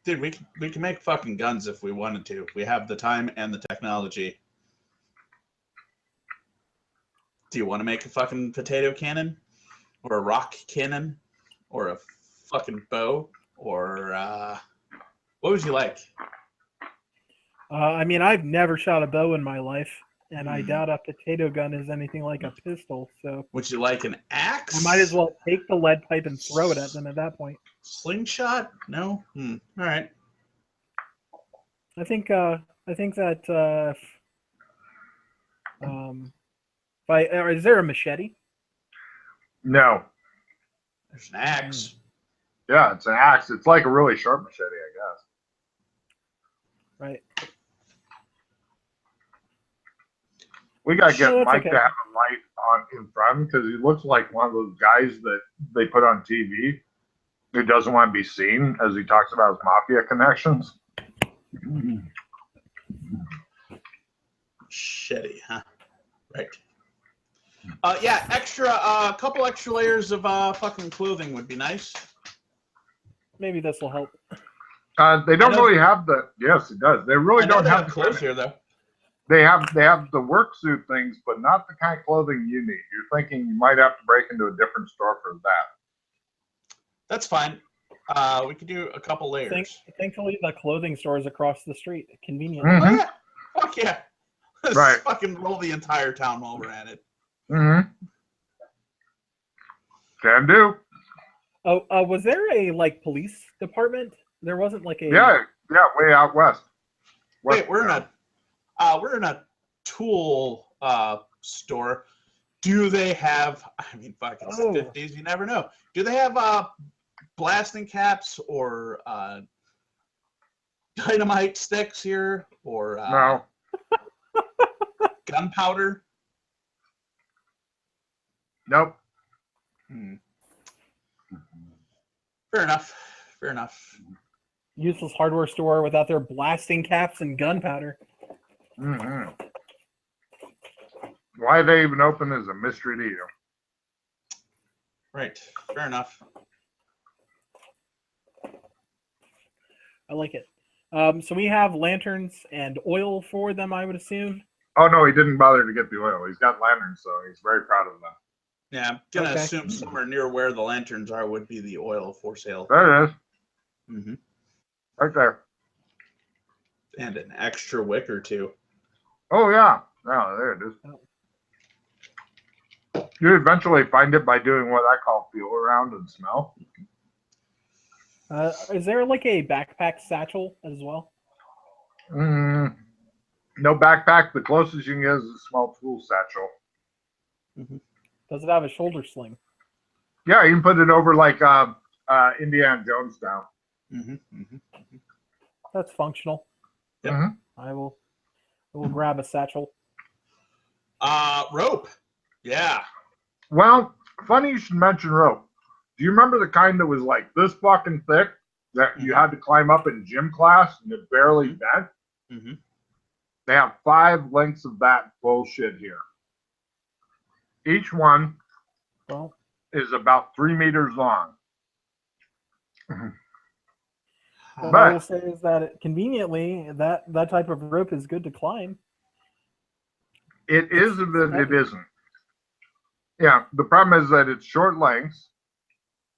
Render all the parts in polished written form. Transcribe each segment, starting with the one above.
Dude, we can make fucking guns if we wanted to. We have the time and the technology. Do you want to make a fucking potato cannon? Or a rock cannon? Or a fucking bow? Or, what would you like? I mean, I've never shot a bow in my life, and I doubt a potato gun is anything like a pistol, so... Would you like an axe? I might as well take the lead pipe and throw it at them at that point. Slingshot? No? All right. I think that is there a machete? No. There's an axe. Yeah, it's an axe. It's like a really sharp machete, I guess. Right. We gotta get No, that's Mike okay. to have a light on in front because he looks like one of those guys that they put on TV who doesn't want to be seen as he talks about his mafia connections. Machete, huh? Right. Yeah, a couple extra layers of fucking clothing would be nice. Maybe this will help. They don't really have the. Yes, it does. They really don't have the clothes here though. They have the work suit things, but not the kind of clothing you need. You're thinking you might have to break into a different store for that. That's fine. We could do a couple layers. Thankfully, the clothing store is across the street. Convenient. Oh yeah, fuck yeah. Let's Right. fucking roll the entire town while we're at it. Can do. Oh, was there a police department? There wasn't like a. Yeah, way out west. Wait, we're in a tool store. Do they have? I mean, fuck, it's the 50s. You never know. Do they have blasting caps or dynamite sticks here or No. gunpowder? Nope. Fair enough. Fair enough. Useless hardware store without their blasting caps and gunpowder. Why they even open is a mystery to you. Right. Fair enough. I like it. So we have lanterns and oil for them, I would assume. Oh no, he didn't bother to get the oil. He's got lanterns, so he's very proud of them. Yeah, I'm gonna assume somewhere near where the lanterns are would be the oil for sale. There it is. Right there. And an extra wick or two. Oh yeah. Oh, there it is. You eventually find it by doing what I call feel around and smell. Is there like a backpack satchel as well? No backpack. The closest you can get is a small tool satchel. Does it have a shoulder sling? Yeah, you can put it over like Indiana Jones style. That's functional. Yep. I will grab a satchel. Rope. Yeah. Well, funny you should mention rope. Do you remember the kind that was like this fucking thick that you had to climb up in gym class and it barely bent? They have 5 lengths of that bullshit here. Each one is about 3 meters long. What I will say is that conveniently, that type of rope is good to climb. It is and then it isn't. Yeah, the problem is that it's short lengths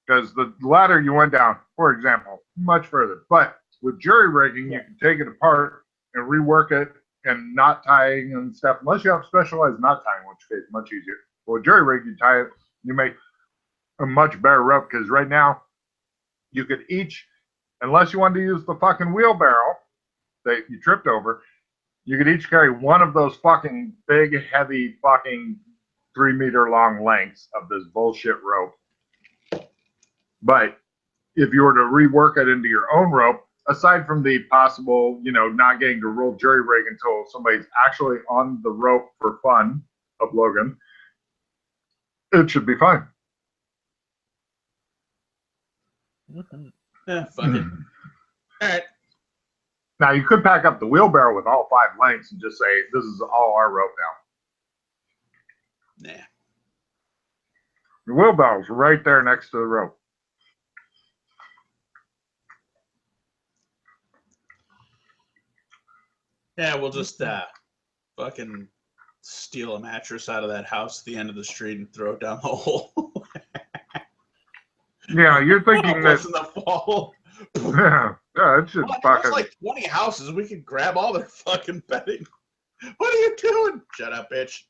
because the ladder you went down, for example, much further. But with jury rigging, you can take it apart and rework it and knot tying and stuff. Unless you have specialized knot tying, in which case much easier. Well, jury rig, you tie it, you make a much better rope because right now you could each, unless you wanted to use the fucking wheelbarrow that you tripped over, you could each carry one of those fucking big, heavy, fucking 3 meter long lengths of this bullshit rope. But if you were to rework it into your own rope, aside from the possible, not getting to roll jury rig until somebody's actually on the rope for fun of Logan, it should be fine. Yeah, fuck it. All right. Now, you could pack up the wheelbarrow with all 5 lengths and just say, this is all our rope now. Nah. The wheelbarrow's right there next to the rope. Yeah, we'll just fucking steal a mattress out of that house at the end of the street and throw it down the hole. Yeah, you're thinking that. In the fall. Yeah, it should There's fucking. like 20 houses. We could grab all their fucking bedding. What are you doing? Shut up, bitch.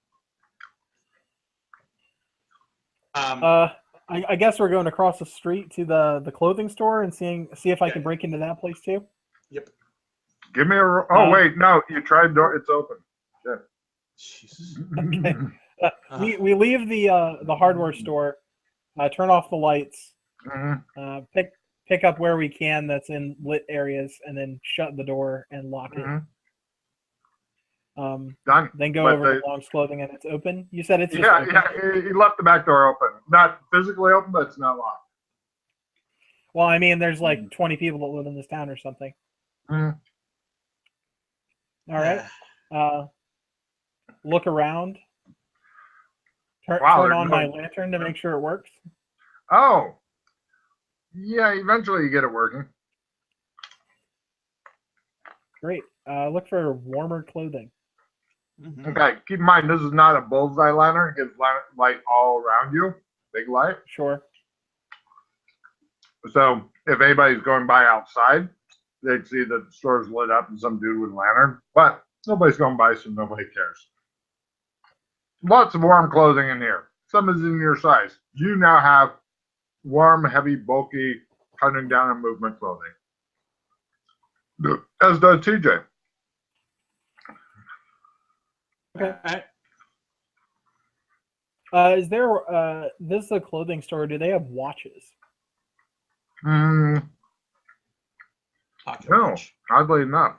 I guess we're going across the street to the clothing store and see if I can break into that place too. Yep. Give me a. Oh wait, no, you tried door. It's open. Shit. Jesus. Okay. We leave the hardware store, turn off the lights, pick up where we can that's in lit areas, and then shut the door and lock it. Done. Then go over to Long's clothing and it's open. You said it's just open. He left the back door open, not physically open, but it's not locked. Well, I mean, there's like 20 people that live in this town or something. All right. Look around. Turn on my lantern to make sure it works. Oh. Yeah, eventually you get it working. Great. Look for warmer clothing. Okay, keep in mind, this is not a bullseye lantern. It gives light all around you. Big light. Sure. So if anybody's going by outside, they'd see that the store's lit up and some dude with a lantern. But nobody's going by, so nobody cares. Lots of warm clothing in here. Some is in your size. You now have warm, heavy, bulky, cutting down on movement clothing. As does TJ. Okay. Is there this is a clothing store? Do they have watches? No, oddly enough.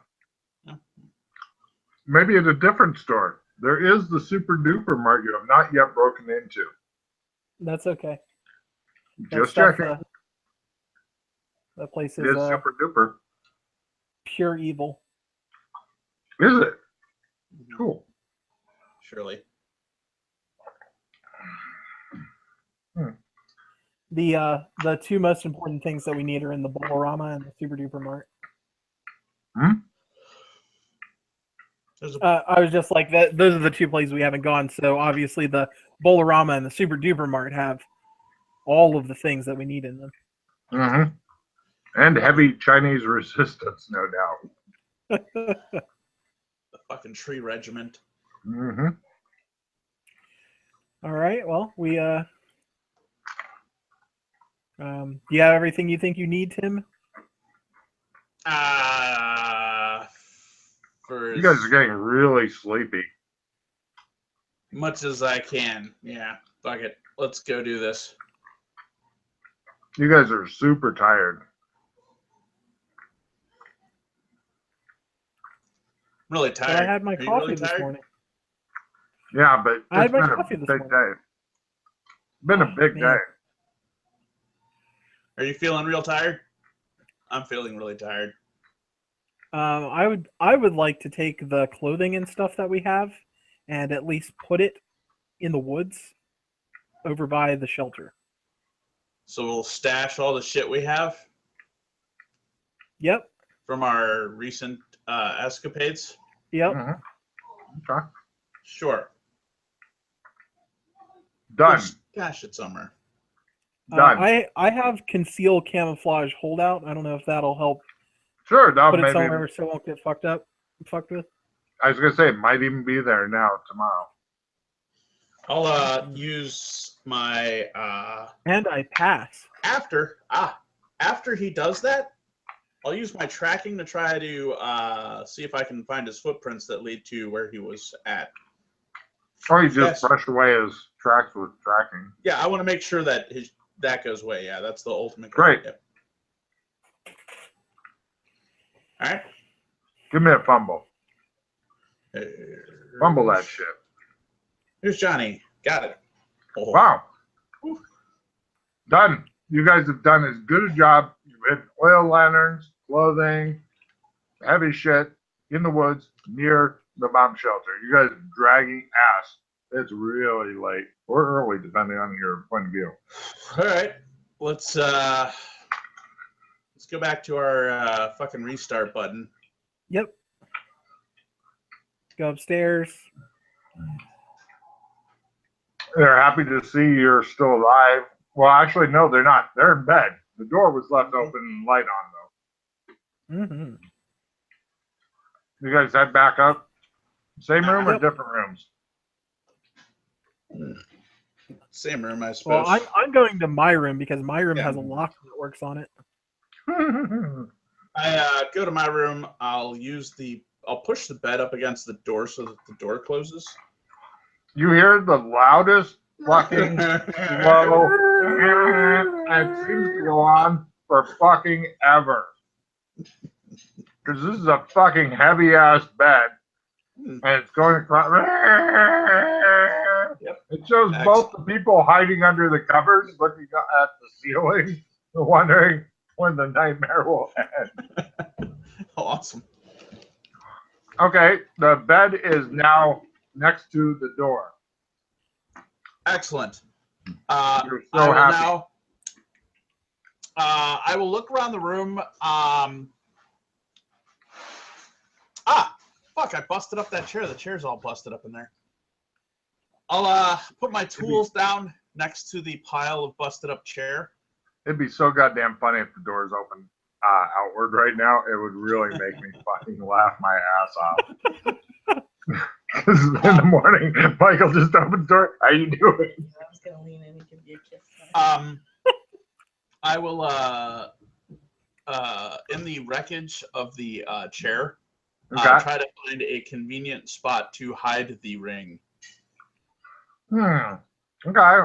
Maybe at a different store. There is the super duper mart you have not yet broken into. That's okay. Just checking. That place is super duper. Pure evil. Is it? Cool. Surely. The two most important things that we need are in the Bolorama and the Super Duper Mart. I was just like that. Those are the two places we haven't gone. So obviously the Bolorama and the Super Duper Mart have all of the things that we need in them. And heavy Chinese resistance, no doubt. The fucking tree regiment. All right. Well, we do you have everything you think you need, Tim? You guys are getting really sleepy. Much as I can. Yeah. Fuck it. Let's go do this. You guys are super tired. I'm really tired. But I had my coffee this morning. Yeah, but I had my been coffee a this big morning. day. It's been a big day. Are you feeling real tired? I'm feeling really tired. I would like to take the clothing and stuff that we have and at least put it in the woods over by the shelter. So we'll stash all the shit we have? Yep. From our recent escapades? Yep. Okay. Sure. Done. Stash it somewhere. Done. I have conceal camouflage holdout. I don't know if that'll help. Sure, put it somewhere so it won't get fucked with. I was gonna say it might even be there now tomorrow. I'll use my and I pass. After he does that, I'll use my tracking to try to see if I can find his footprints that lead to where he was at. Or you just brush away his tracks with tracking. Yeah, I want to make sure that that goes away. Yeah, that's the ultimate goal. Great. Yeah. All right. Give me a fumble. Fumble that shit. Here's Johnny. Got it. Oh. Wow. Done. You guys have done as good a job. You've hit oil lanterns, clothing, heavy shit in the woods near the bomb shelter. You guys are dragging ass. It's really late or early, depending on your point of view. All right. Let's go back to our fucking restart button. Yep. Go upstairs. They're happy to see you're still alive. Well, actually, no, they're not. They're in bed. The door was left open and light on, though. Mm-hmm. You guys head back up? Same room or Yep. different rooms? Same room, I suppose. Well, I'm going to my room because my room has a lock that works on it. I go to my room. I'll push the bed up against the door so that the door closes. You hear the loudest fucking slow, and it seems to go on for fucking ever. Because this is a fucking heavy ass bed, and it's going across. Yep. It shows both the people hiding under the covers, looking at the ceiling, wondering when the nightmare will end. Awesome. Okay, the bed is now next to the door. Excellent. You're so happy. Now, I will look around the room. Fuck! I busted up that chair. The chair's all busted up in there. I'll put my tools down next to the pile of busted up chair. It'd be so goddamn funny if the door's open outward right now. It would really make me fucking laugh my ass off. Because in the morning, Michael just opened the door. How you doing? I was gonna lean in and give you a kiss. I will in the wreckage of the chair, try to find a convenient spot to hide the ring. Okay.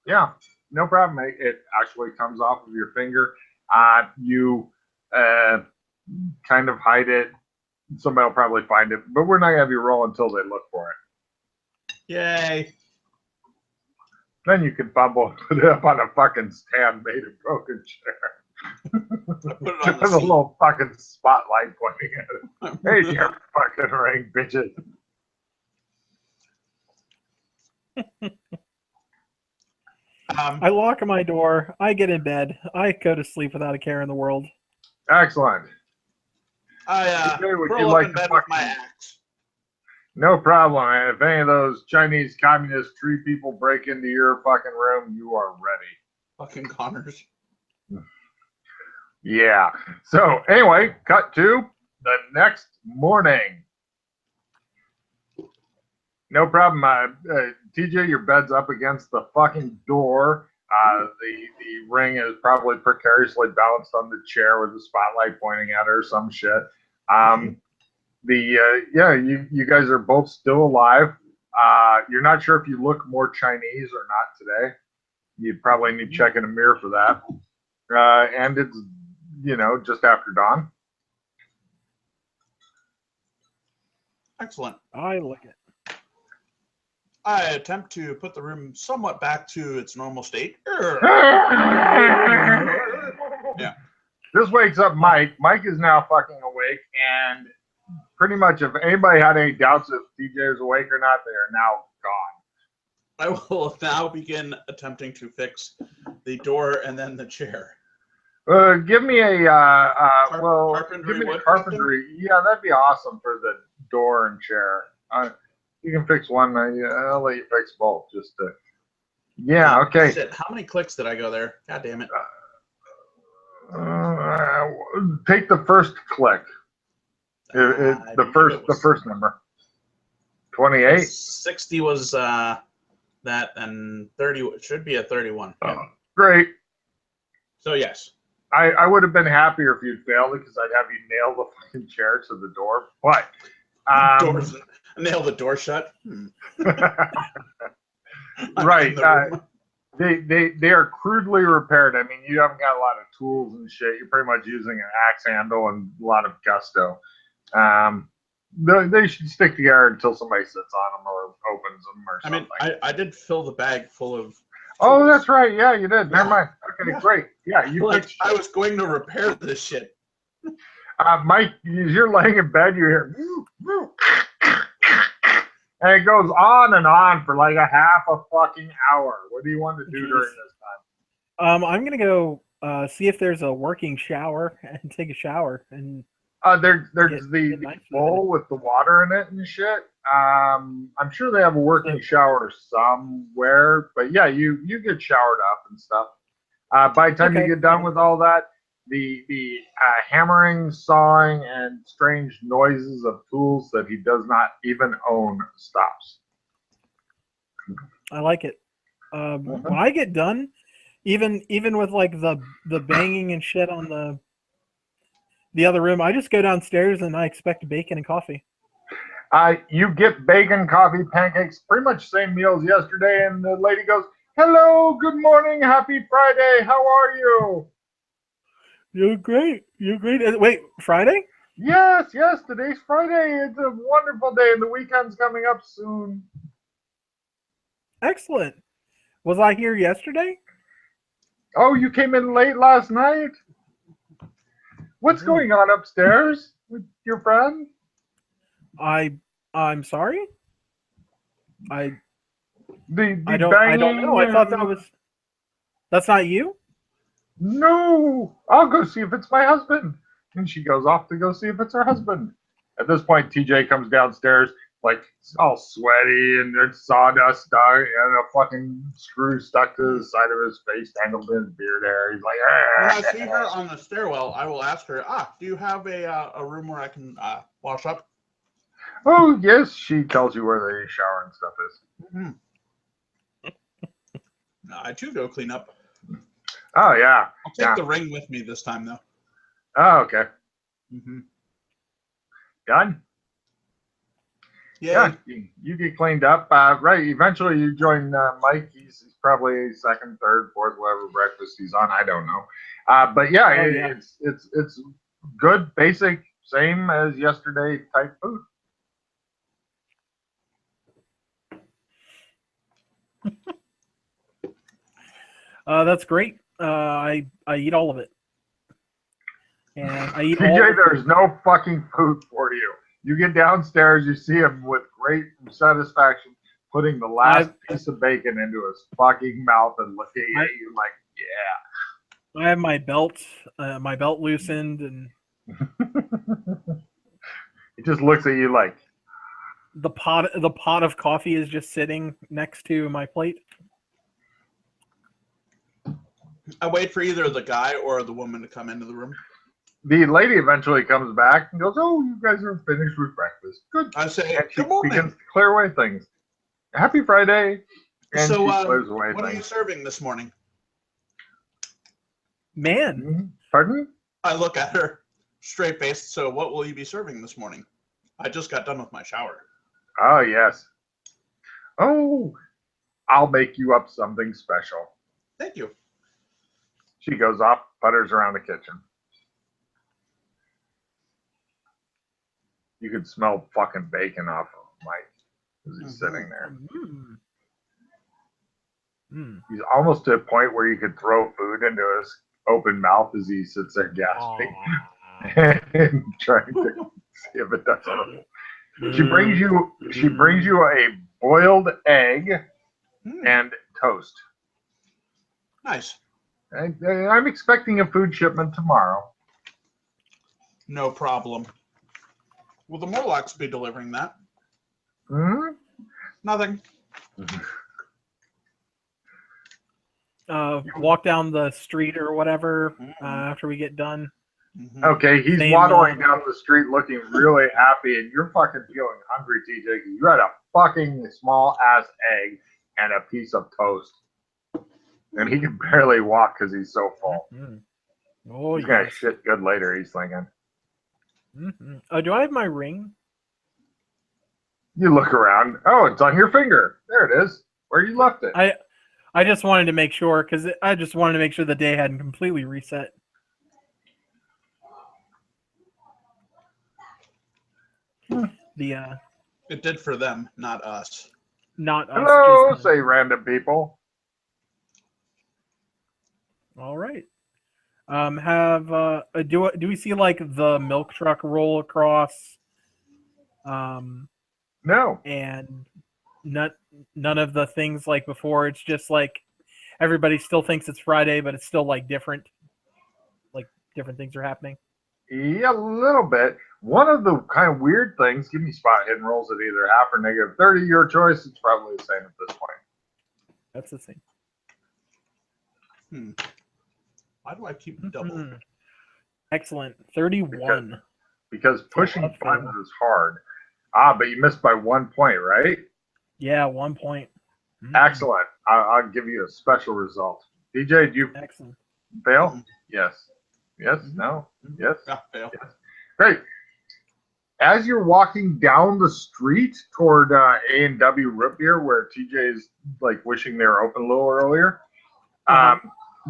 Yeah, no problem. It actually comes off of your finger. You kind of hide it. Somebody will probably find it, but we're not gonna have you roll until they look for it. Yay! Then you can fumble and put it up on a fucking stand made of broken chair. I put it on With a little fucking spotlight pointing at it. Hey, your fucking ring, bitches. I lock my door. I get in bed. I go to sleep without a care in the world. Excellent. I would you roll up like in to bed with fucking- my axe. No problem. And if any of those Chinese communist tree people break into your fucking room, you are ready. Fucking Connors. Yeah. So anyway, cut to the next morning. No problem. TJ, your bed's up against the fucking door. The ring is probably precariously balanced on the chair with the spotlight pointing at her or some shit. You guys are both still alive. You're not sure if you look more Chinese or not today. You'd probably need to check in a mirror for that. And it's, just after dawn. Excellent. I like it. I attempt to put the room somewhat back to its normal state. Yeah. This wakes up Mike. Mike is now fucking awake, and pretty much if anybody had any doubts if DJ is awake or not, they are now gone. I will now begin attempting to fix the door and then the chair. Give me a carpentry wood carpentry. Yeah, that'd be awesome for the door and chair. You can fix one. I'll let you fix both. Just to. Yeah. Okay. Shit, how many clicks did I go there? God damn it. Take the first click. The first number. 28. 60 was that, and 30 it should be a 31. Yeah. Great. So yes. I would have been happier if you'd failed it because I'd have you nail the fucking chair to the door. But nail the door shut. Right. They are crudely repaired. I mean, you haven't got a lot of tools and shit. You're pretty much using an axe handle and a lot of gusto. They should stick together until somebody sits on them or opens them or something. I mean, I did fill the bag full of. Oh, that's right. Yeah, you did. Never mind. Okay, great. Yeah, I was going to repair this shit. Mike, as you're laying in bed, you hear, and it goes on for like a half a fucking hour. What do you want to do during this time? I'm gonna go see if there's a working shower and take a shower and There's Get the nice bowl with the water in it and shit. I'm sure they have a working shower somewhere, but yeah, you get showered up and stuff. By the time you Okay. get done with all that, the hammering, sawing, and strange noises of tools that he does not even own stops. I like it. When I get done, even with like the banging and shit on the other room, I just go downstairs and I expect bacon and coffee. You get bacon, coffee, pancakes, pretty much same meal as yesterday, and the lady goes, "Hello, good morning, happy Friday, how are you?" You're great. You're great. Wait, Friday? Yes, today's Friday. It's a wonderful day, and the weekend's coming up soon. Excellent. Was I here yesterday? Oh, you came in late last night? What's going on upstairs with your friend? I'm sorry. I The don't know. I thought that's not you? No, I'll go see if it's my husband. And she goes off to go see if it's her husband. At this point, TJ comes downstairs, like all sweaty and there's sawdust stuck and a fucking screw stuck to the side of his face, tangled in his beard hair. He's like, when I see her on the stairwell, I will ask her, do you have a room where I can wash up? "Oh, yes." She tells you where the shower and stuff is. I too go clean up. Oh, yeah. I'll take the ring with me this time, though. Oh, okay. Mm-hmm. Done? Yeah. You get cleaned up. Right. Eventually, you join Mike. He's probably second, third, fourth, whatever breakfast he's on. I don't know. But yeah, it's good, basic, same as yesterday type food. That's great. I eat all of it. And I eat TJ, there's no fucking food for you. You get downstairs, you see him with great satisfaction putting the last piece of bacon into his fucking mouth and looking at you like, yeah. I have my belt loosened, and he just looks at you like the pot of coffee is just sitting next to my plate. I wait for either the guy or the woman to come into the room. The lady eventually comes back and goes, "Oh, you guys are finished with breakfast. Good." I say, and she "Good morning." begins to clear away things. Happy Friday. And So, she clears away what things. are you serving this morning? Man. Mm-hmm. Pardon? I look at her straight faced. So, what will you be serving this morning? I just got done with my shower. Oh, yes. Oh, I'll make you up something special. Thank you. She goes off, putters around the kitchen. You could smell fucking bacon off of Mike as he's sitting there. He's almost to a point where you could throw food into his open mouth as he sits there gasping and trying to see if it does something. She brings you a boiled egg and toast. Nice. I'm expecting a food shipment tomorrow. No problem. Will the Morlocks be delivering that? Hmm? Nothing. Walk down the street or whatever after we get done. Mm-hmm. Okay, he's waddling down the street looking really happy, and you're fucking feeling hungry, TJ, because you had a fucking small ass egg and a piece of toast. And he can barely walk because he's so full. Oh, he's gonna shit good later, he's thinking. Do I have my ring? You look around. Oh, it's on your finger. There it is. Where you left it. I just wanted to make sure, because I just wanted to make sure the day hadn't completely reset. It did for them, not us. Not us. Hello, say random people. All right. Do we see like the milk truck roll across? No. And none of the things like before. It's just like everybody still thinks it's Friday, but it's still like different. Like different things are happening. Yeah, a little bit. One of the kind of weird things, give me spot hidden rolls at either half or negative 30, your choice. It's probably the same at this point. That's the same. Why do I keep double? Excellent. 31. Because pushing Tough buttons fail. is hard. But you missed by 1 point, right? Yeah, 1 point. Excellent. I'll give you a special result. DJ, do you Excellent. fail? Yes. Yes? No? Yes? Yeah, fail. Yes. Great. As you're walking down the street toward A&W Root Beer, where TJ's like wishing they were open a little earlier,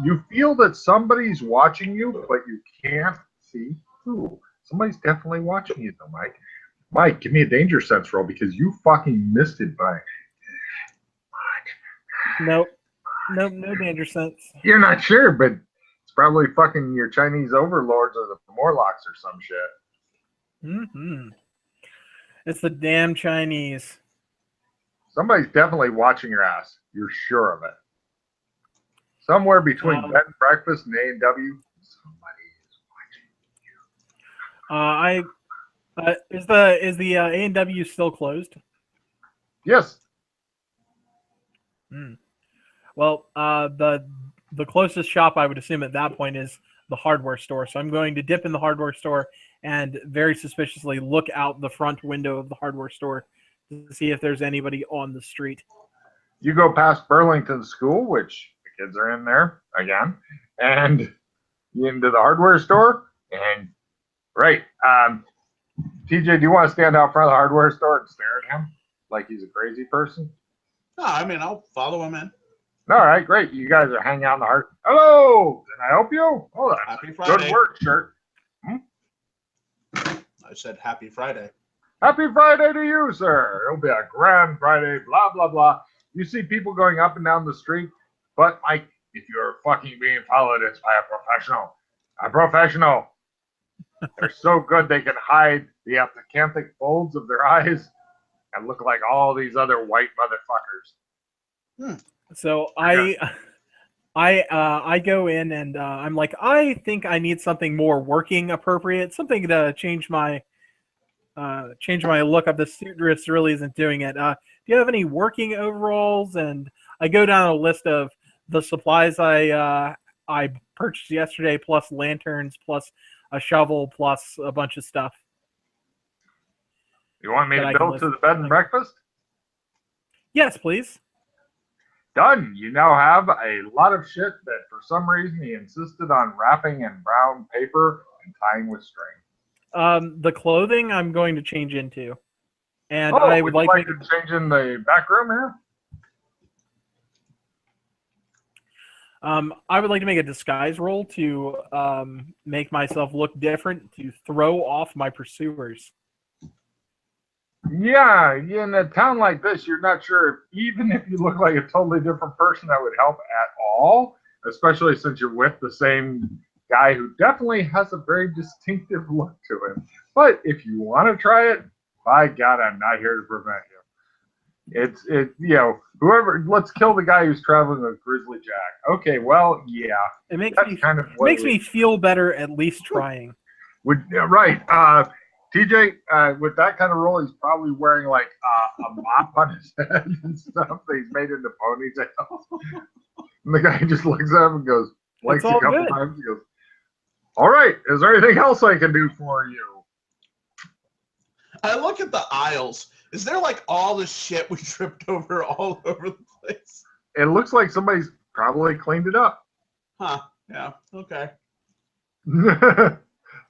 you feel that somebody's watching you, but you can't see who. Somebody's definitely watching you, though, Mike. Mike, give me a danger sense roll because you fucking missed it by Nope. No danger sense. You're not sure, but it's probably fucking your Chinese overlords or the Morlocks or some shit. It's the damn Chinese. Somebody's definitely watching your ass. You're sure of it. Somewhere between bed and breakfast and A&W, somebody is watching you. Is the A&W still closed? Yes. Well, the closest shop I would assume at that point is the hardware store. So I'm going to dip in the hardware store and very suspiciously look out the front window of the hardware store to see if there's anybody on the street. You go past Burlington School, which the kids are in there again, and into the hardware store. And right, TJ, do you want to stand out front of the hardware store and stare at him like he's a crazy person? No, I mean, I'll follow him in. All right, great. You guys are hanging out in the hard. Hello, can I help you? Hold on. Happy Friday. Good work, shirt. I said happy Friday. Happy Friday to you, sir. It'll be a grand Friday, blah, blah, blah. You see people going up and down the street, but Mike, if you're fucking being followed, it's by a professional. A professional. They're so good they can hide the acanthic folds of their eyes and look like all these other white motherfuckers. So I go in and I'm like, I think I need something more working appropriate, something to change my look up. The suit dress really isn't doing it. Do you have any working overalls? And I go down a list of the supplies I purchased yesterday, plus lanterns, plus a shovel, plus a bunch of stuff. You want me to build to the bed and breakfast? Yes, please. Done. You now have a lot of shit that for some reason he insisted on wrapping in brown paper and tying with string. The clothing I'm going to change into. And I would like to change in the back room here? I would like to make a disguise roll to make myself look different, to throw off my pursuers. Yeah, in a town like this, you're not sure if, even if you look like a totally different person, that would help at all, especially since you're with the same guy who definitely has a very distinctive look to him. But if you want to try it, by God, I'm not here to prevent you. Whoever, let's kill the guy who's traveling with Grizzly Jack. Okay, well, yeah. It makes me feel better at least trying. Right. TJ, with that kind of roll, he's probably wearing like a mop on his head and stuff that he's made into ponytails. And the guy just looks at him and goes, blinks a couple times. He goes, all right, is there anything else I can do for you? I look at the aisles. Is there like all the shit we tripped over all over the place? It looks like somebody's probably cleaned it up. Huh. Yeah. Okay.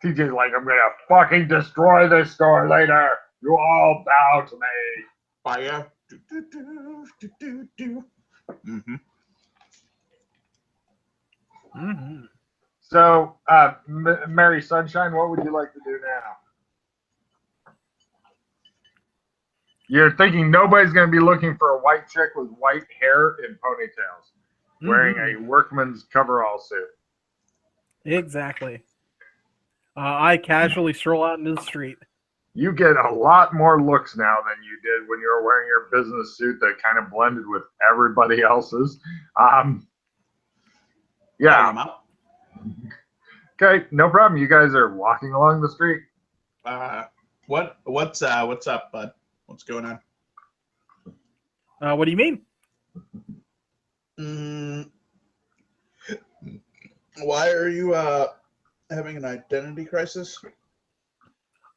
TJ's like, I'm gonna fucking destroy this store later. You all bow to me. Fire. So, Mary Sunshine, what would you like to do now? You're thinking nobody's going to be looking for a white chick with white hair and ponytails, wearing a workman's coverall suit. Exactly. I casually stroll out into the street. You get a lot more looks now than you did when you were wearing your business suit that kind of blended with everybody else's. Yeah. Okay, no problem. You guys are walking along the street. What's up, bud? What's going on? What do you mean? Why are you having an identity crisis?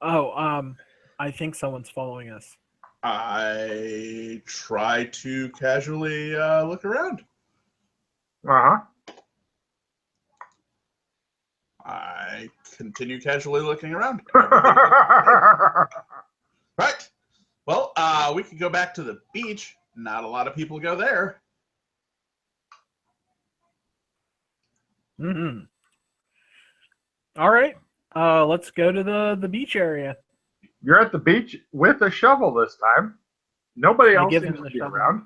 Oh, I think someone's following us. I try to casually look around. Uh-huh. I continue casually looking around. Uh-huh. Right. Well, we could go back to the beach. Not a lot of people go there. Mm-hmm. All right. Let's go to the beach area. You're at the beach with a shovel this time. Nobody I else give seems him to the be shovel. around.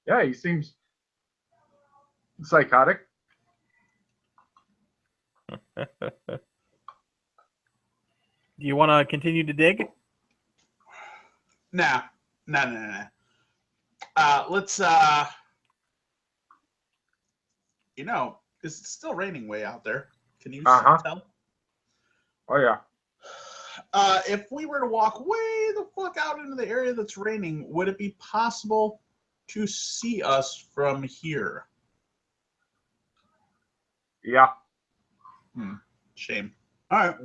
Yeah, he seems psychotic. Do you want to continue to dig? Nah. Let's it's still raining way out there. Can you tell? Oh yeah. If we were to walk way the fuck out into the area that's raining, would it be possible to see us from here? Yeah. Shame. All right.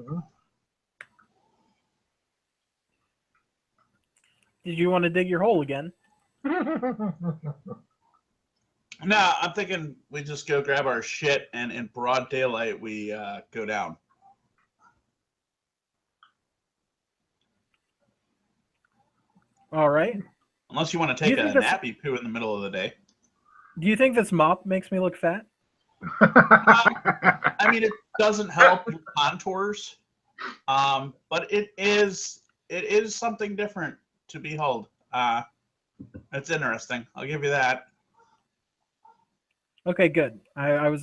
Did you want to dig your hole again? No, I'm thinking we just go grab our shit and in broad daylight we go down. All right. Unless you want to take a nappy poo in the middle of the day. Do you think this mop makes me look fat? I mean, it doesn't help with contours, but it is something different to behold. It's interesting. I'll give you that. Okay, good. I'm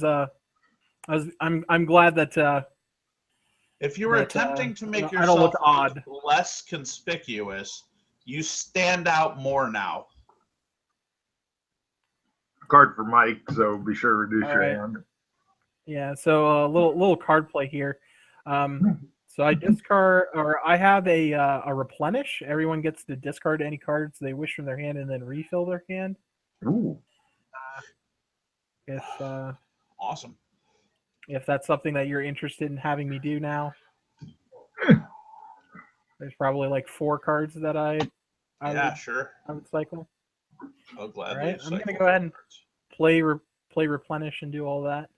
glad that. If you were attempting to make I don't yourself look odd. less conspicuous, you stand out more now. Card for Mike, so be sure to reduce your right. hand. Yeah, so a little card play here. So I discard, or I have a replenish. Everyone gets to discard any cards they wish from their hand and then refill their hand. Ooh. If Awesome. If that's something that you're interested in having me do now, there's probably like 4 cards that I would cycle. I'll gladly. All right, I'm gonna go ahead and play replenish and do all that.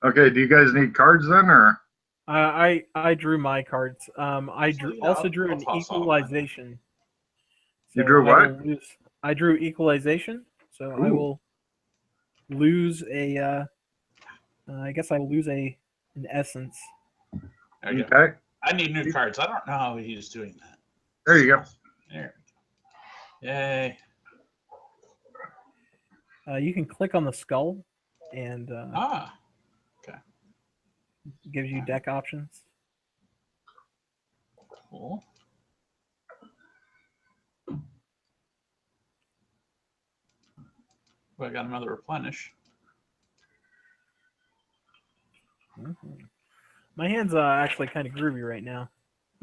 Okay, do you guys need cards then, or? I drew my cards. I also drew an equalization. So you drew what? I drew equalization, so I will lose a. I guess I lose an essence. Okay. I need new cards. I don't know how he's doing that. There you go. There. Yay. You can click on the skull, and okay. Gives you deck options. Cool. Well, I got another replenish. My hand's actually kind of groovy right now.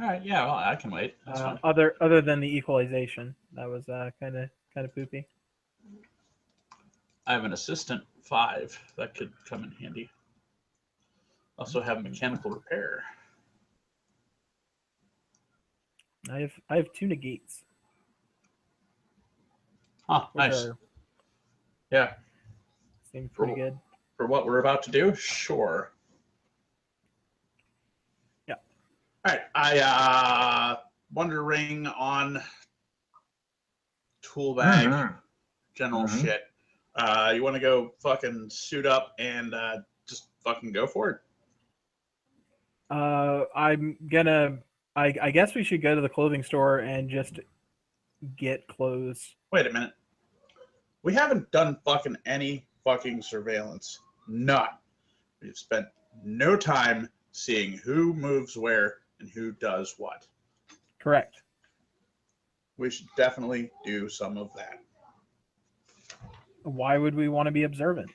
All right, yeah, well, I can wait. That's fine. Other than the equalization, that was kind of poopy. I have an assistant 5 that could come in handy. Also have mechanical repair. I have 2 negates. Huh, nice. Yeah. Seems pretty good. For what we're about to do? Sure. Yeah. All right. I Wonder Ring on tool bag, general shit. You want to go fucking suit up and just fucking go for it? I'm gonna. I guess we should go to the clothing store and just get clothes. Wait a minute. We haven't done fucking any fucking surveillance. None. We've spent no time seeing who moves where and who does what. Correct. We should definitely do some of that. Why would we want to be observant?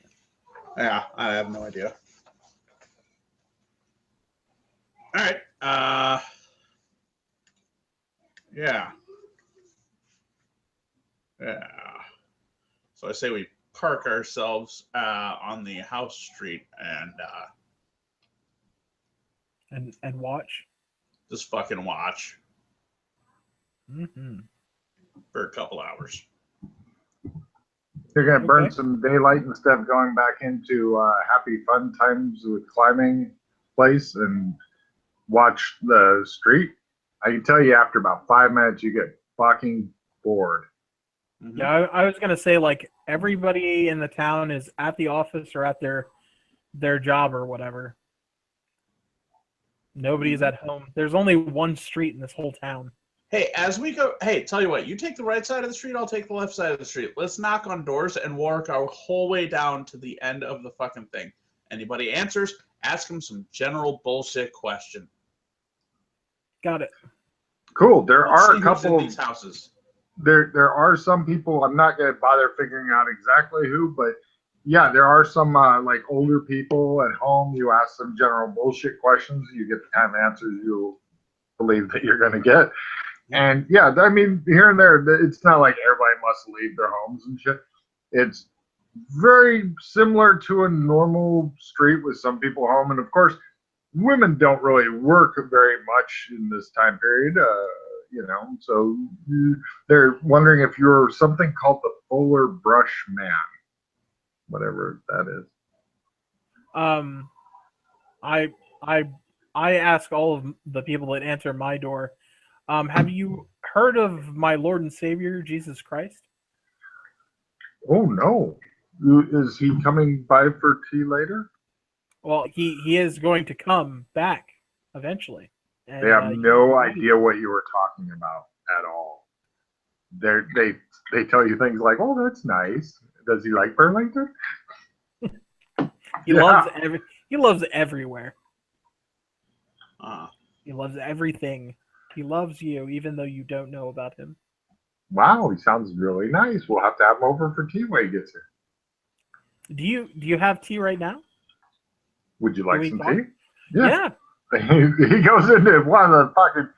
Yeah, I have no idea. All right. Yeah. Yeah. So I say we park ourselves on the house street And watch. just fucking watch Mm-hmm. for a couple hours. You're gonna burn Okay. some daylight instead of going back into happy fun times with climbing place and watch the street. I can tell you after about 5 minutes you get fucking bored. Mhm. Yeah, I was gonna say like everybody in the town is at the office or at their job or whatever. Nobody's at home. There's only one street in this whole town. Hey, as we go, hey, tell you what, you take the right side of the street, I'll take the left side of the street. Let's knock on doors and work our whole way down to the end of the fucking thing. Anybody answers, ask them some general bullshit question. Got it. Cool. There Let's are see a who's in couple. these houses. There are some people. I'm not gonna bother figuring out exactly who, but yeah, there are some like older people at home. You ask them general bullshit questions, you get the kind of answers you believe that you're gonna get. And yeah, I mean, here and there, it's not like everybody must leave their homes and shit. It's very similar to a normal street with some people home. And of course, women don't really work very much in this time period, so they're wondering if you're something called the Fuller Brush Man, whatever that is. I ask all of the people that answer my door, have you heard of my Lord and Savior Jesus Christ? Oh no, is he coming by for tea later? Well, he is going to come back eventually. And, They have no idea what you were talking about at all. They tell you things like, "Oh, that's nice." Does he like Burlington? He loves everywhere. Uh, He loves everything. He loves you, even though you don't know about him. Wow, he sounds really nice. We'll have to have him over for tea when he gets here. Do you have tea right now? Would you like we some talk? tea? Yeah. He goes into one of the fucking.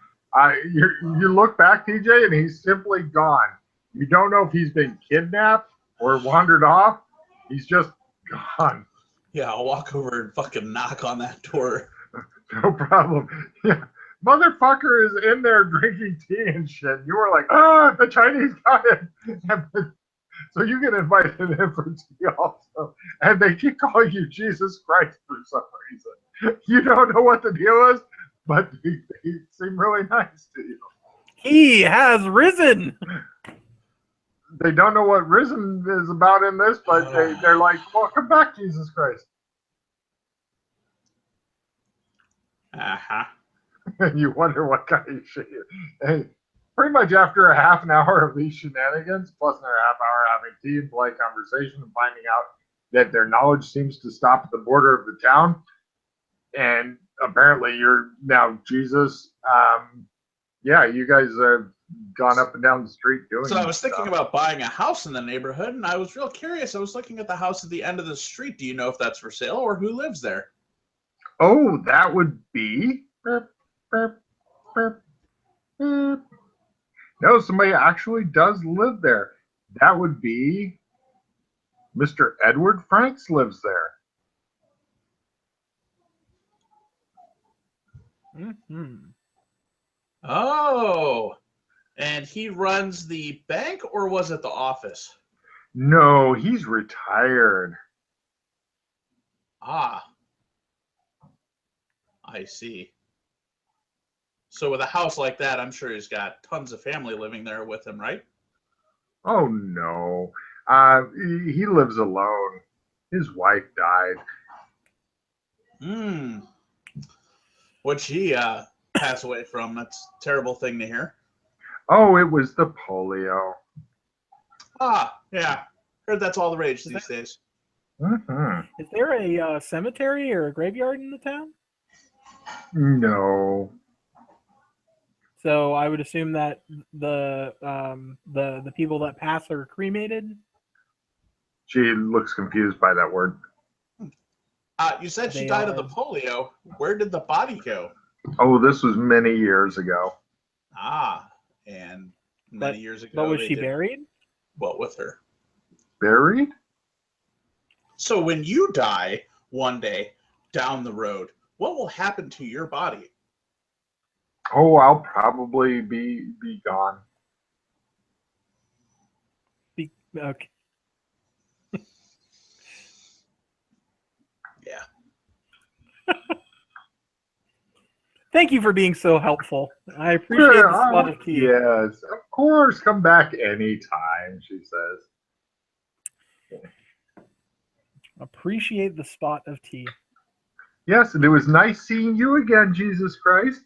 You look back, TJ, and he's simply gone. You don't know if he's been kidnapped or wandered off. He's just gone. yeah, I'll walk over and fucking knock on that door. No problem. Yeah. Motherfucker is in there drinking tea and shit. You were like, the Chinese got it. So you get invited in for tea also. And they keep calling you Jesus Christ for some reason. You don't know what the deal is, but they seem really nice to you. He has risen. They don't know what risen is about in this, but they're like, welcome back, Jesus Christ. Uh-huh. And you wonder what kind of shit you. Hey, pretty much after a half an hour of these shenanigans, plus another half hour having tea and polite conversation and finding out that their knowledge seems to stop at the border of the town, and apparently you're now Jesus. Yeah, you guys have gone up and down the street doing. So I was thinking about buying a house in the neighborhood, and I was real curious. I was looking at the house at the end of the street. Do you know if that's for sale or who lives there? Oh, that would be. Burp, burp, burp, burp. No, somebody actually does live there. That would be Mr. Edward Franks lives there. Mm-hmm. Oh, and he runs the bank, or was it the office? No, he's retired. Ah, I see. So with a house like that, I'm sure he's got tons of family living there with him, right? Oh no, he lives alone. His wife died. What'd she pass away from? That's a terrible thing to hear. Oh, it was the polio. Ah, yeah. Heard that's all the rage these days. Mm-hmm. Is there a cemetery or a graveyard in the town? No. So I would assume that the people that pass are cremated. She looks confused by that word. You said she They died of are- the polio. Where did the body go? Oh, this was many years ago. And many years ago. But was they she did buried? what with her? Buried? So when you die one day down the road, what will happen to your body? Oh, I'll probably be gone. Okay. Yeah. Thank you for being so helpful. I appreciate the spot of tea. Yes, of course. Come back anytime, she says. Appreciate the spot of tea. Yes, and it was nice seeing you again, Jesus Christ.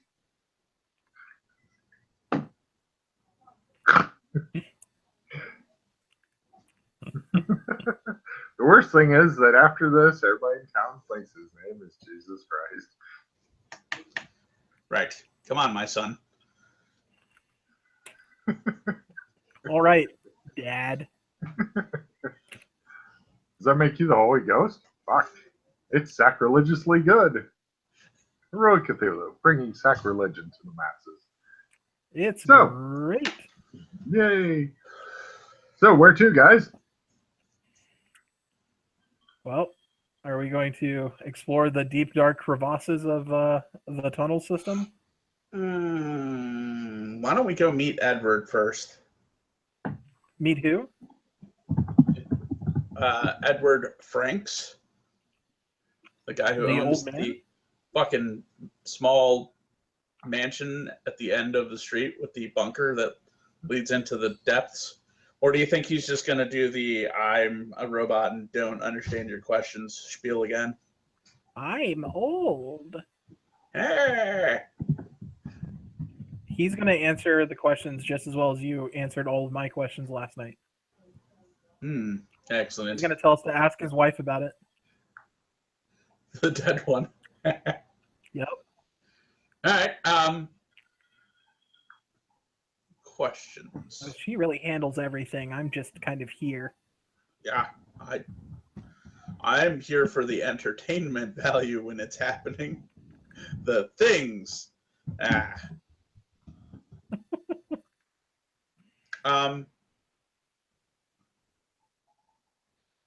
The worst thing is that after this, everybody in town thinks his name is Jesus Christ. Right. Come on, my son. All right, Dad. Does that make you the Holy Ghost? Fuck. It's sacrilegiously good. Heroic Cthulhu, bringing sacrilege into the masses. It's So- great. Yay. So, where to, guys? Well, are we going to explore the deep, dark crevasses of the tunnel system? Why don't we go meet Edward first? Meet who? Edward Franks, the guy who The owns old man? the fucking small mansion at the end of the street with the bunker that leads into the depths. Or do you think he's just going to do the I'm a robot and don't understand your questions spiel again? I'm old. Hey! He's going to answer the questions just as well as you answered all of my questions last night. Excellent. He's going to tell us to ask his wife about it. The dead one. Yep. All right. Questions. She really handles everything. I'm just kind of here. Yeah, I'm here for the entertainment value when it's happening. The things.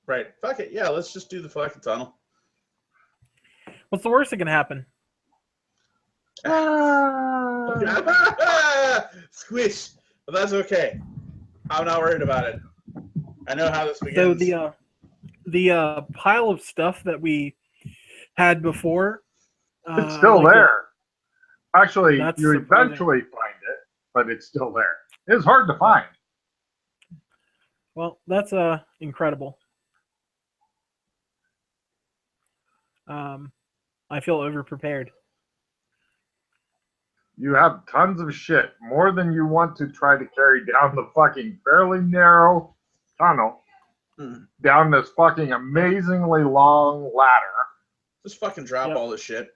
Right. Fuck it. Yeah, let's just do the fucking tunnel. What's the worst that can happen? Squish. But that's okay. I'm not worried about it. I know how this begins. So the pile of stuff that we had before, It's still like there. Actually, That's you surprising. eventually find it, but it's still there. It's hard to find. Well, that's incredible. I feel overprepared. You have tons of shit, more than you want to try to carry down the fucking fairly narrow tunnel, down this fucking amazingly long ladder. Just fucking drop Yep. all the shit.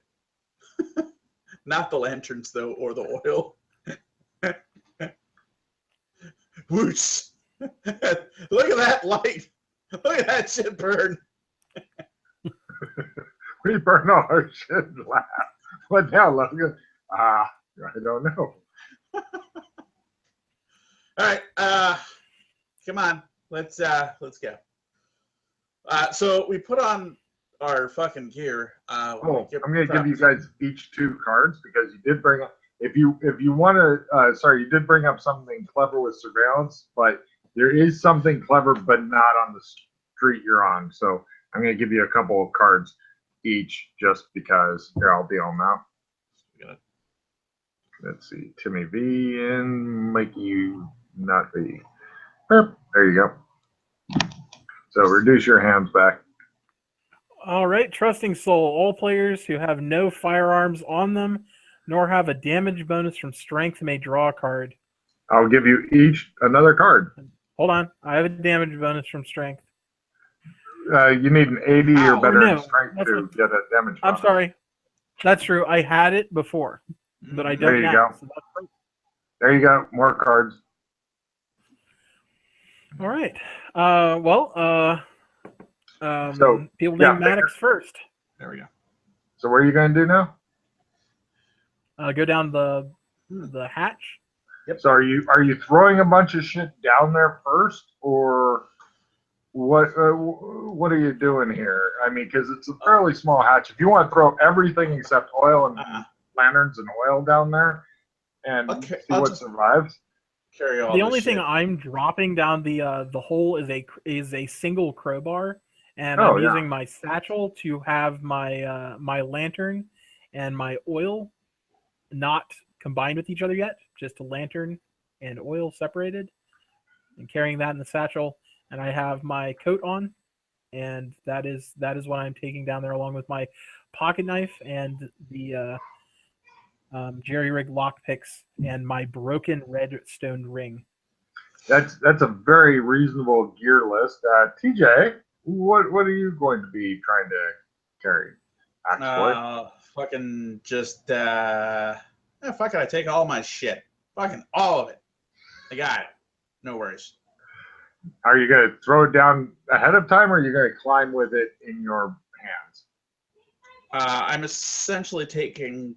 Not the lanterns, though, or the oil. Whoosh. Look at that light. Look at that shit burn. We burn all our shit and laugh. What now, Logan? I don't know. All right. Come on. Let's go. So we put on our fucking gear. I'm gonna give you guys each 2 cards because you did bring up. If you want to, sorry, you did bring up something clever with surveillance, but there is something clever, but not on the street you're on. So I'm gonna give you a couple of cards each, just because. Here, I'll deal them out. Let's see, Timmy V and Mikey not V. There you go. So reduce your hands back. All right, Trusting Soul. All players who have no firearms on them nor have a damage bonus from strength may draw a card. I'll give you each another card. Hold on. I have a damage bonus from strength. You need an 80 or better no. in strength That's to what- get a damage I'm bonus. sorry. That's true. I had it before, but I There don't you now. go. So that's great. There you go. More cards. All right. So, people yeah, named Maddox first. There we go. So what are you going to do now? Go down the hatch. So are you throwing a bunch of shit down there first, or what are you doing here? I mean, because it's a fairly small hatch. If you want to throw everything except oil and lanterns and oil down there and see what survives. Carry all the only thing I'm dropping down the hole is a single crowbar, and I'm using my satchel to have my my lantern and my oil not combined with each other yet, just a lantern and oil separated, and carrying that in the satchel. And I have my coat on, and that is what I'm taking down there, along with my pocket knife and the jerry-rig lockpicks and my broken redstone ring. That's a very reasonable gear list. TJ, what are you going to be trying to carry? Fucking just fuck it, I take all my shit. Fucking all of it. I got it. No worries. Are you going to throw it down ahead of time, or are you going to climb with it in your hands? I'm essentially taking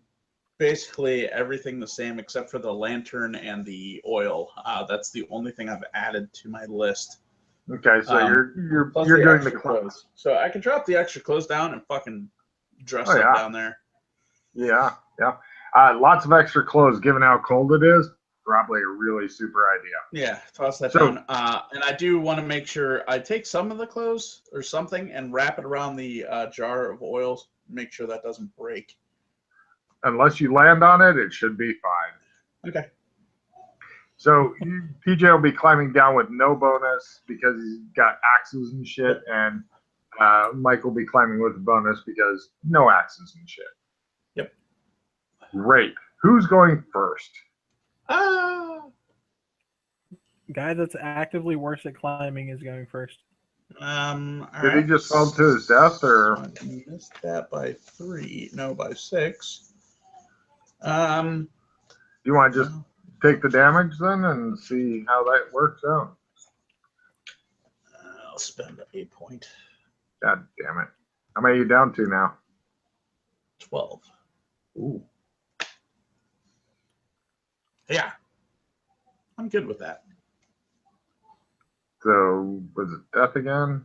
basically everything the same except for the lantern and the oil. That's the only thing I've added to my list. Okay, so you're doing the clothes. So I can drop the extra clothes down and fucking dress up down there. Yeah. Lots of extra clothes, given how cold it is. Probably a really super idea. Yeah, toss that down. And I do want to make sure I take some of the clothes or something and wrap it around the jar of oils. Make sure that doesn't break. Unless you land on it, it should be fine. Okay. So TJ will be climbing down with no bonus because he's got axes and shit, and Mike will be climbing with a bonus because no axes and shit. Yep. Great. Who's going first? Guy that's actively worse at climbing is going first. Did he just fall to his death, or? I missed that by 3. No, by 6. You want to just take the damage then and see how that works out? I'll spend 8 point. God damn it. How many are you down to now? 12. Ooh. Yeah. I'm good with that. So, was it death again?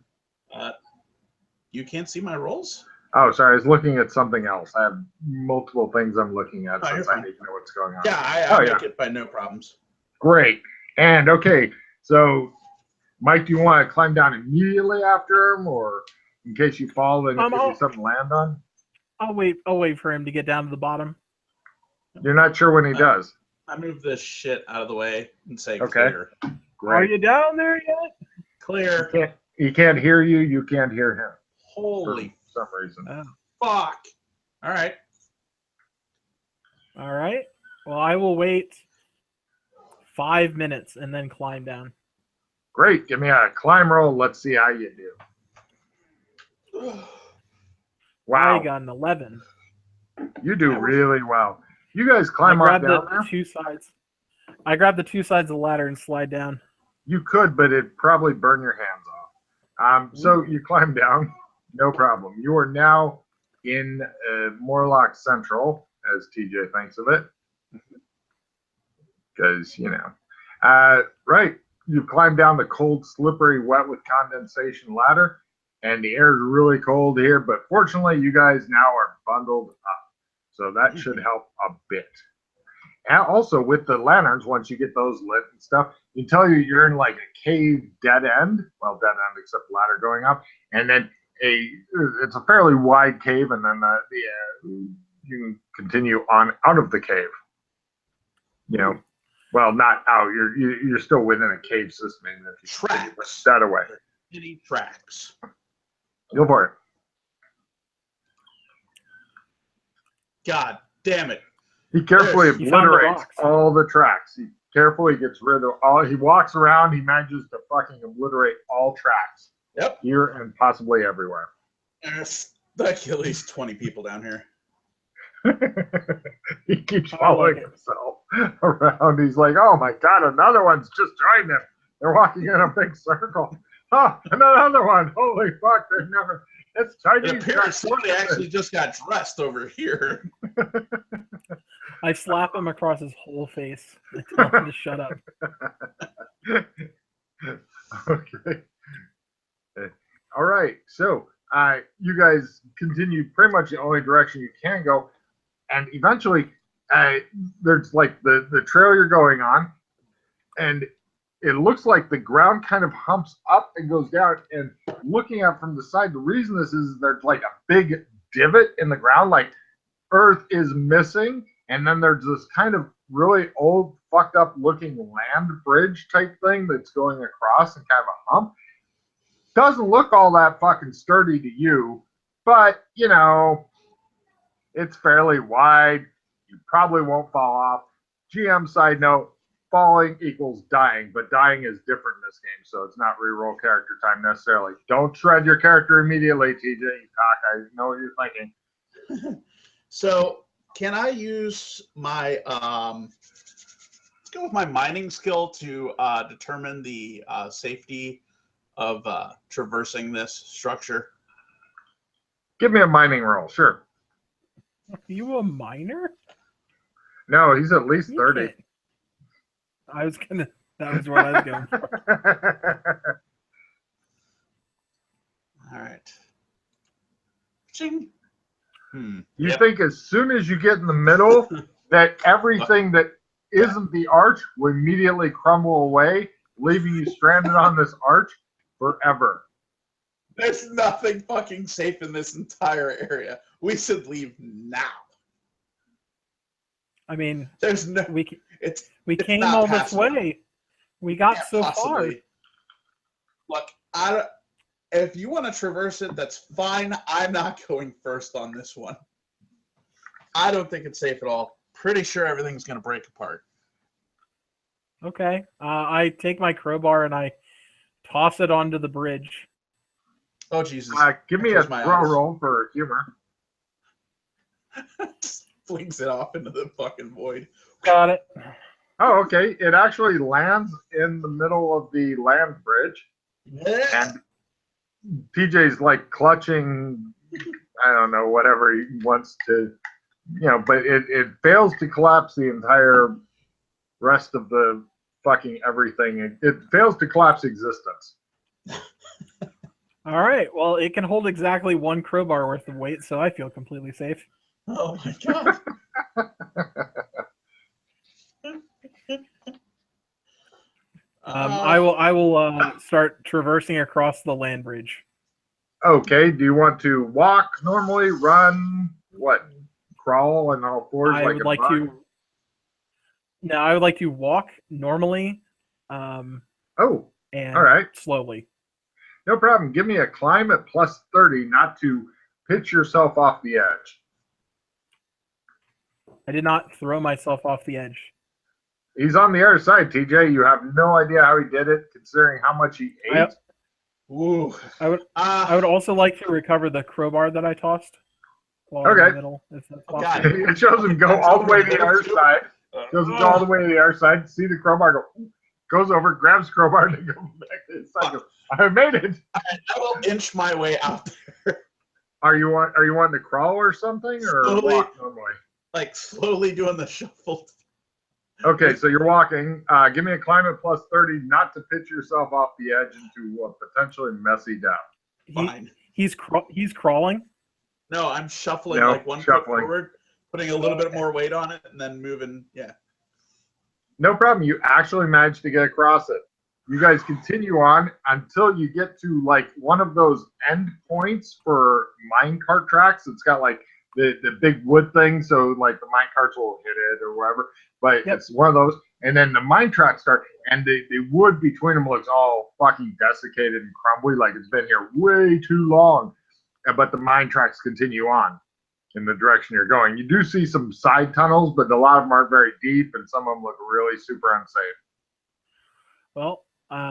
You can't see my rolls? Oh, sorry. I was looking at something else. I have multiple things I'm looking at since I need to know what's going on. Yeah, I make it by no problems. Great. And, okay, so, Mike, do you want to climb down immediately after him, or in case you fall and it gives you something to land on? I'll wait for him to get down to the bottom. You're not sure when he does? I move this shit out of the way and say Okay. clear. Great. Are you down there yet? Clear. He can't hear you. You can't hear him. Holy for some reason. Fuck. All right. All right. Well, I will wait 5 minutes and then climb down. Great. Give me a climb roll. Let's see how you do. Wow. I got an 11. You do really well. You guys climb on down there? I grabbed the 2 sides of the ladder and slide down. You could, but it'd probably burn your hands off. So you climb down. No problem. You are now in Morlock Central, as TJ thinks of it. Because, right. You climb down the cold, slippery, wet with condensation ladder, and the air is really cold here. But fortunately, you guys now are bundled up. So that should help a bit. And also, with the lanterns, once you get those lit and stuff, you tell you're in like a cave dead end. Well, dead end except ladder going up. And then it's a fairly wide cave, and then you can continue on out of the cave. Well, not out. You're still within a cave system. And if you tracks that away. Any tracks. Go for it. God damn it. He carefully obliterates all the tracks. He carefully gets rid of all. He walks around. He manages to fucking obliterate all tracks. Yep. Here and possibly everywhere. There's like at least 20 people down here. He keeps following himself around. He's like, oh my God, another one's just joined him. They're walking in a big circle. Oh, another one. Holy fuck, there's never. It's Chinese. It appears somebody actually just got dressed over here. I slap him across his whole face and tell him to shut up. Okay. All right. So you guys continue pretty much the only direction you can go. And eventually, there's like the trail you're going on. And it looks like the ground kind of humps up and goes down. And looking at from the side, the reason this is there's like a big divot in the ground, like Earth is missing. And then there's this kind of really old, fucked up looking land bridge type thing that's going across and kind of a hump. Doesn't look all that fucking sturdy to you, but you know, it's fairly wide. You probably won't fall off. GM side note, falling equals dying, but dying is different in this game, so it's not reroll character time necessarily. Don't shred your character immediately, TJ, you cock. I know what you're thinking. So, can I use my let's go with my mining skill to determine the safety of traversing this structure? Give me a mining roll, sure. Are you a miner? No, he's at least 30. That was what I was going for. All right. Ching. You think as soon as you get in the middle that everything that isn't the arch will immediately crumble away, leaving you stranded on this arch forever. There's nothing fucking safe in this entire area. We should leave now. I mean, there's no. We it's came all this way. We got so far. Look, if you want to traverse it, that's fine. I'm not going first on this one. I don't think it's safe at all. Pretty sure everything's going to break apart. Okay. I take my crowbar and I toss it onto the bridge. Oh, Jesus. Give me a throw roll for humor. Flings it off into the fucking void. Got it. Oh, okay. It actually lands in the middle of the land bridge. Yeah. And TJ's like clutching, I don't know, whatever he wants to, but it fails to collapse the entire rest of the fucking everything. It fails to collapse existence. All right. Well, it can hold exactly one crowbar worth of weight, so I feel completely safe. Oh my god. I will start traversing across the land bridge. Okay. Do you want to walk normally, run, crawl on all fours? I would like to. No, I would like to walk normally. And all right. Slowly. No problem. Give me a climb at plus 30, not to pitch yourself off the edge. I did not throw myself off the edge. He's on the other side, TJ. You have no idea how he did it, considering how much he ate. I would also like to recover the crowbar that I tossed. Okay. In the middle, if that's possible. It shows him go all the way to the other side. Shows him go all the way to the other side. See the crowbar go. Goes over, grabs crowbar, and goes back to his side. Goes, I made it. I will inch my way out there. Are you wanting to crawl or something, or Slowly. walk normally? Like slowly doing the shuffle. Okay, so you're walking. Give me a climb at plus 30, not to pitch yourself off the edge into a potentially messy death. Fine. He's crawling. No, I'm shuffling like one foot forward, putting a little bit more weight on it, and then moving. Yeah. No problem. You actually managed to get across it. You guys continue on until you get to like one of those end points for minecart tracks. It's got like the big wood thing, so like the mine carts will hit it or whatever. But It's one of those. And then the mine tracks start, and the wood between them looks all fucking desiccated and crumbly, like it's been here way too long. But the mine tracks continue on in the direction you're going. You do see some side tunnels, but a lot of them aren't very deep, and some of them look really super unsafe. Well,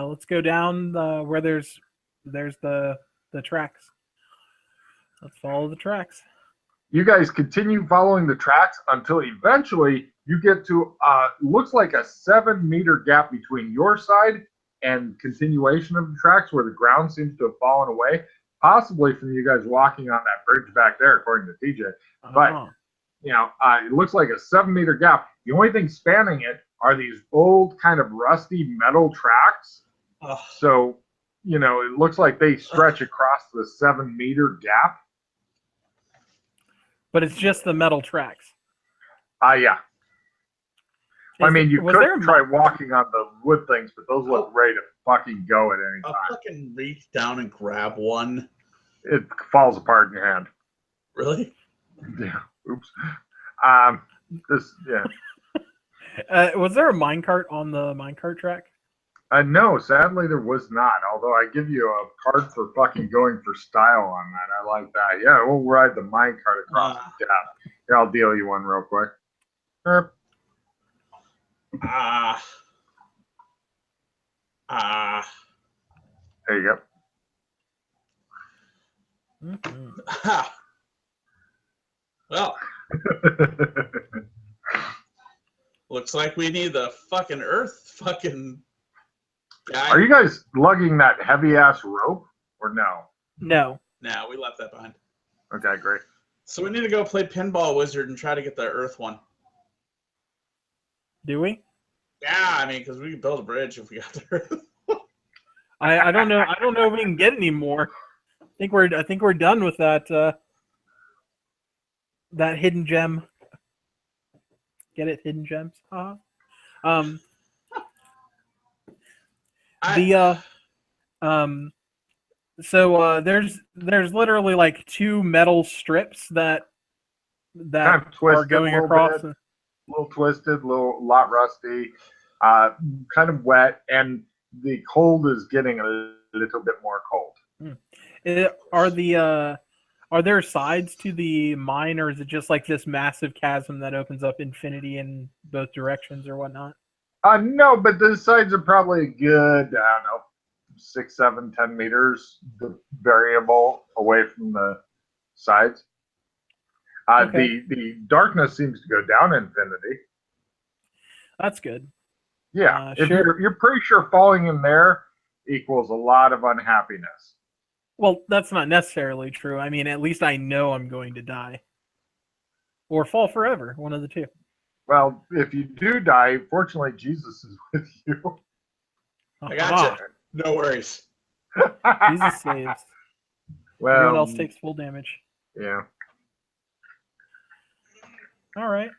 let's go down where there's the tracks. Let's follow the tracks. You guys continue following the tracks until eventually you get to looks like a 7-meter gap between your side and continuation of the tracks where the ground seems to have fallen away, possibly from you guys walking on that bridge back there, according to TJ. But it looks like a 7-meter gap. The only thing spanning it are these old kind of rusty metal tracks. So, it looks like they stretch across the 7-meter gap. But it's just the metal tracks. Yeah. I mean, you could try walking on the wood things, but those look ready to fucking go at any time. I'll fucking reach down and grab one. It falls apart in your hand. Really? Yeah. Oops. Yeah. Was there a minecart on the minecart track? No, sadly there was not. Although I give you a card for fucking going for style on that. I like that. Yeah, we'll ride the minecart across the gap. Here, I'll deal you one real quick. There you go. Mm-hmm. Well, looks like we need the fucking earth fucking guy. Are you guys lugging that heavy ass rope or no? No. No, we left that behind. Okay, great. So we need to go play Pinball Wizard and try to get the earth one. Do we? Yeah, I mean, because we can build a bridge if we got the earth. I don't know. I don't know if we can get any more. I think we're done with that that hidden gem. Get it, hidden gems. So there's literally like 2 metal strips that kind of twisted, are going across. A little twisted, lot rusty, kind of wet, and the cold is getting a little bit more cold. Are there sides to the mine, or is it just like this massive chasm that opens up infinity in both directions or whatnot? No, but the sides are probably a good, I don't know, 6, 7, 10 meters, the variable away from the sides. Okay. The darkness seems to go down infinity. That's good. Yeah, if sure. you're pretty sure falling in there equals a lot of unhappiness. Well, that's not necessarily true. I mean, at least I know I'm going to die. Or fall forever, one of the two. Well, if you do die, fortunately, Jesus is with you. I got you. No worries. Jesus saves. Well, everyone else takes full damage. Yeah. All right.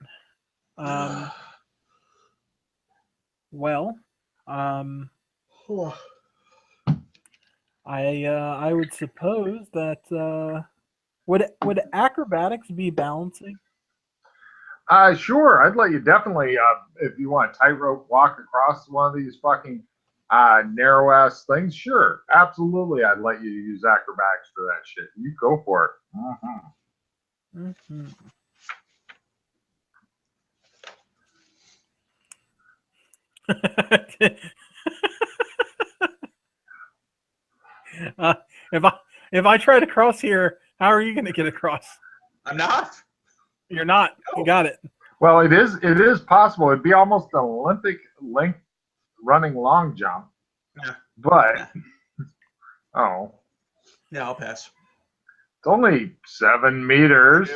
Well, I would suppose that would acrobatics be balancing? Sure. I'd let you definitely, if you want a tightrope walk across one of these fucking narrow ass things. Sure, absolutely. I'd let you use acrobatics for that shit. You go for it. Mm-hmm. If I try to cross here, how are you going to get across? I'm not. You're not. No. You got it. Well, it is possible. It'd be almost an Olympic length running long jump. Yeah. But yeah, I'll pass. It's only 7 meters.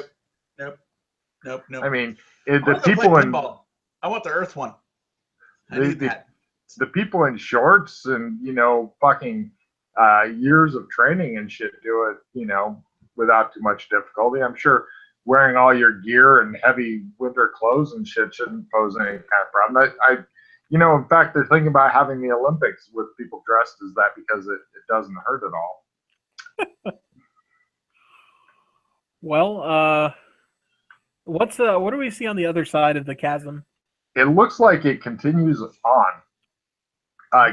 Nope. I mean, the people in I want the earth one. I need that. The people in shorts and fucking years of training and shit do it, without too much difficulty. I'm sure wearing all your gear and heavy winter clothes and shit shouldn't pose any kind of problem. In fact, they're thinking about having the Olympics with people dressed as that because it doesn't hurt at all. Well, what do we see on the other side of the chasm? It looks like it continues on.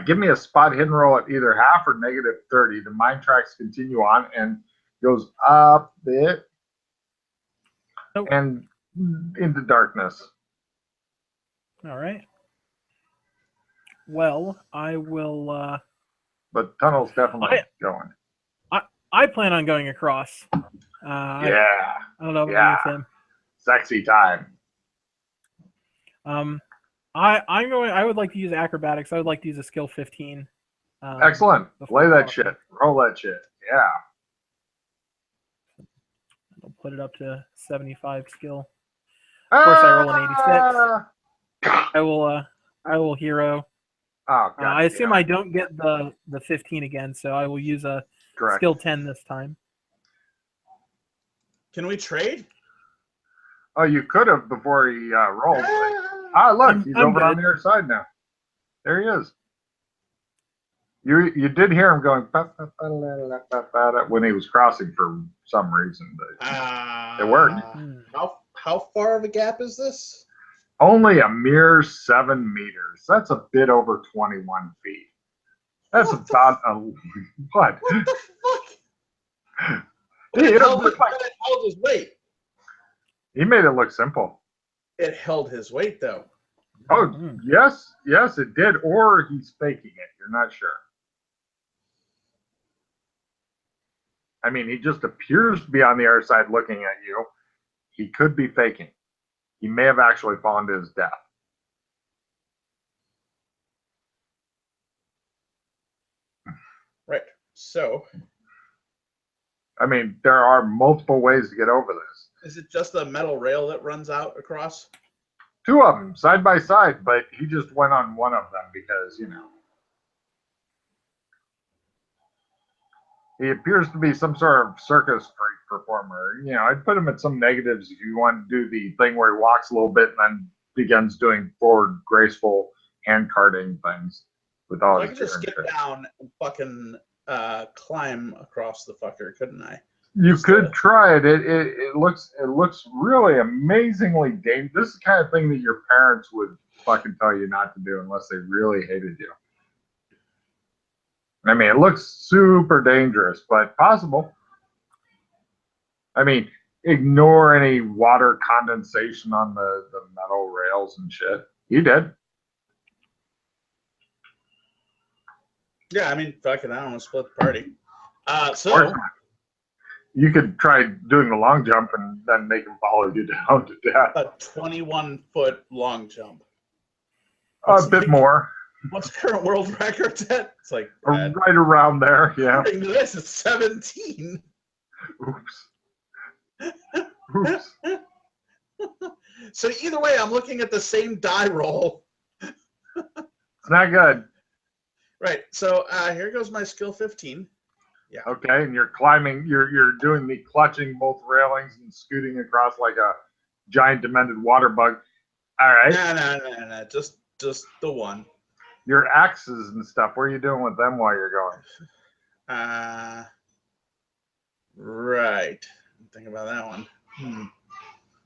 Give me a spot hidden roll at either half or -30. The mine tracks continue on and goes up it and into darkness. All right. Well, I will. But tunnel's definitely going. I plan on going across. Yeah. I don't know about him. Sexy time. I would like to use acrobatics. I would like to use a skill 15 Excellent. before Lay that crossing. shit. Roll that shit. Yeah. I'll put it up to 75 skill. Of course, I roll an 86. I will hero. Oh, God. I assume I don't get the 15 again, so I will use a Correct. skill 10 this time. Can we trade? Oh, you could have before he rolled. But, look, he's I'm over on good. the other side now. There he is. You did hear him going when he was crossing for some reason, but it worked. How far of a gap is this? Only a mere 7 meters. That's a bit over 21 feet. That's about a what? What the fuck? It held looked like it held his weight. he made it look simple. It held his weight though. Oh, yes, it did. Or he's faking it. You're not sure. I mean, he just appears to be on the other side looking at you. He could be faking. He may have actually fallen to his death. Right. So, I mean, there are multiple ways to get over this. is it just a metal rail that runs out across? 2 of them side by side, but he just went on one of them because, he appears to be some sort of circus freak performer. I'd put him at some negatives if you want to do the thing where he walks a little bit and then begins doing forward graceful hand carting things with all I his could just gear get down and fucking climb across the fucker, couldn't I? You could try it. It looks really amazingly dangerous. This is the kind of thing that your parents would fucking tell you not to do unless they really hated you. I mean, it looks super dangerous, but possible. I mean, ignore any water condensation on the metal rails and shit. You did. Yeah, I mean, fucking, I don't want to split the party. So you could try doing the long jump and then make him follow you down to death. A 21-foot long jump. A bit more. What's current world record at? It's like right around there, yeah. According to this, it's 17. Oops. So either way, I'm looking at the same die roll. It's not good. Right. So here goes my skill 15. Yeah. Okay, and you're climbing. You're doing the clutching both railings and scooting across like a giant demented water bug. All right. No. Just the one. Your axes and stuff. What are you doing with them while you're going? Right. I'm thinking about that one.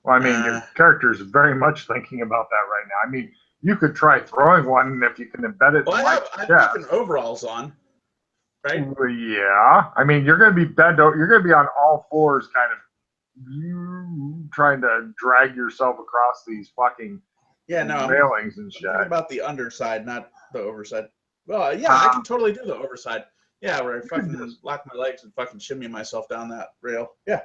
Well, I mean, your character's very much thinking about that right now. I mean, you could try throwing one, and if you can embed it. Well, I have fucking overalls on, right? Well, yeah. I mean, you're going to be bent over. You're going to be on all fours, kind of trying to drag yourself across these fucking railings and shit. I'm thinking about the underside, not the overside. Well, yeah, I can totally do the overside. Yeah, where I fucking lock my legs and fucking shimmy myself down that rail. Yeah.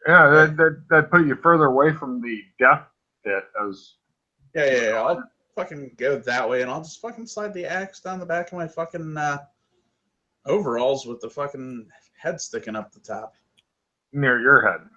Yeah, that put you further away from the death pit as. Yeah. I'll fucking go that way, and I'll just fucking slide the axe down the back of my fucking overalls with the fucking head sticking up the top. Near your head.